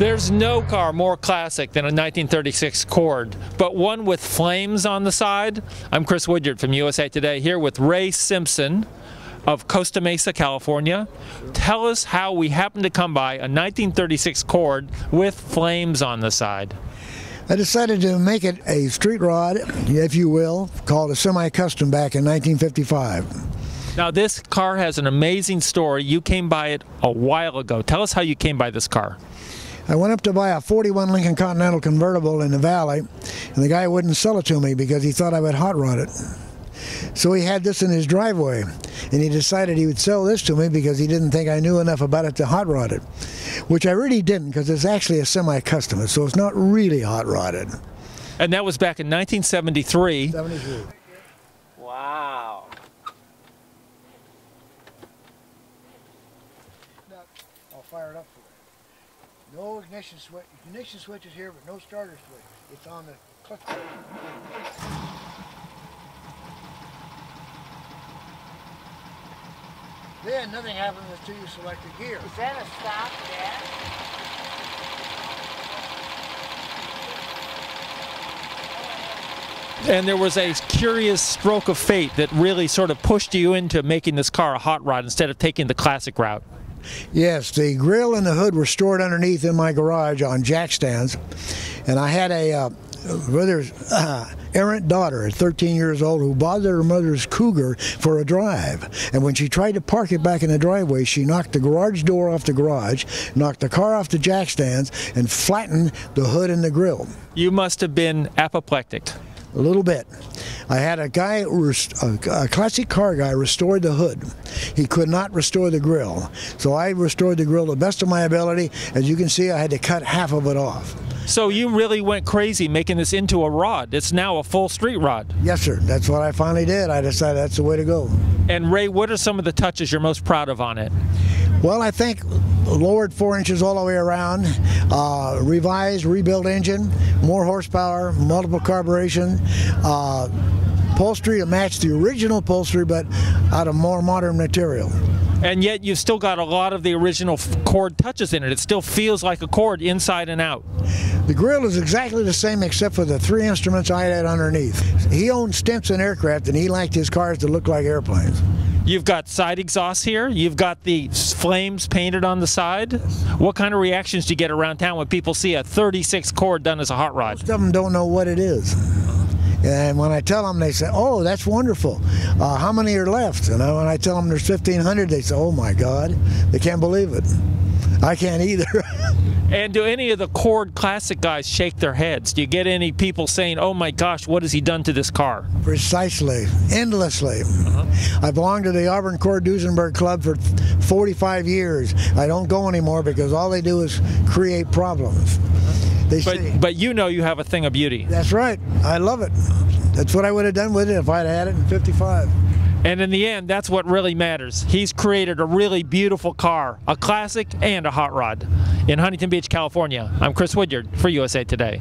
There's no car more classic than a 1936 Cord, but one with flames on the side. I'm Chris Woodyard from USA Today, here with Ray Simpson of Costa Mesa, California. Tell us how we happened to come by a 1936 Cord with flames on the side. I decided to make it a street rod, if you will, called a semi-custom back in 1955. Now this car has an amazing story. You came by it a while ago. Tell us how you came by this car. I went up to buy a 41 Lincoln Continental convertible in the valley, and the guy wouldn't sell it to me because he thought I would hot rod it. So he had this in his driveway, and he decided he would sell this to me because he didn't think I knew enough about it to hot rod it, which I really didn't, because it's actually a semi-custom, so it's not really hot rodded. And that was back in 1973. 73. Wow. I'll fire it up for you. No ignition switch. Ignition switch is here, but no starter switch. It's on the clutch. Then nothing happens until you select a gear. Is that a stop there? And there was a curious stroke of fate that really sort of pushed you into making this car a hot rod instead of taking the classic route. Yes, the grill and the hood were stored underneath in my garage on jack stands, and I had a rather errant daughter at 13 years old who bothered her mother's Cougar for a drive, and when she tried to park it back in the driveway, she knocked the garage door off the garage, knocked the car off the jack stands, and flattened the hood and the grill. You must have been apoplectic. A little bit. I had a guy, a classic car guy, restored the hood. He could not restore the grill, so I restored the grill to the best of my ability. As you can see, I had to cut half of it off. So you really went crazy making this into a rod. It's now a full street rod. Yes, sir. That's what I finally did. I decided that's the way to go. And Ray, what are some of the touches you're most proud of on it? Well, I think lowered 4 inches all the way around, revised, rebuilt engine, more horsepower, multiple carburation, upholstery to match the original upholstery, but out of more modern material. And yet you've still got a lot of the original Cord touches in it. It still feels like a Cord inside and out. The grill is exactly the same except for the 3 instruments I had underneath. He owned Simpson Aircraft, and he liked his cars to look like airplanes. You've got side exhausts here. You've got the flames painted on the side. What kind of reactions do you get around town when people see a 36 Cord done as a hot rod? Most of them don't know what it is. And when I tell them, they say, "Oh, that's wonderful. How many are left?" And when I tell them there's 1,500, they say, "Oh my God," they can't believe it. I can't either. And do any of the Cord classic guys shake their heads? Do you get any people saying, "Oh my gosh, what has he done to this car?" Precisely, endlessly. I belonged to the Auburn Cord Duesenberg Club for 45 years. I don't go anymore because all they do is create problems. But you know you have a thing of beauty. That's right. I love it. That's what I would have done with it if I'd had it in '55. And in the end, that's what really matters. He's created a really beautiful car, a classic and a hot rod. In Huntington Beach, California, I'm Chris Woodyard for USA Today.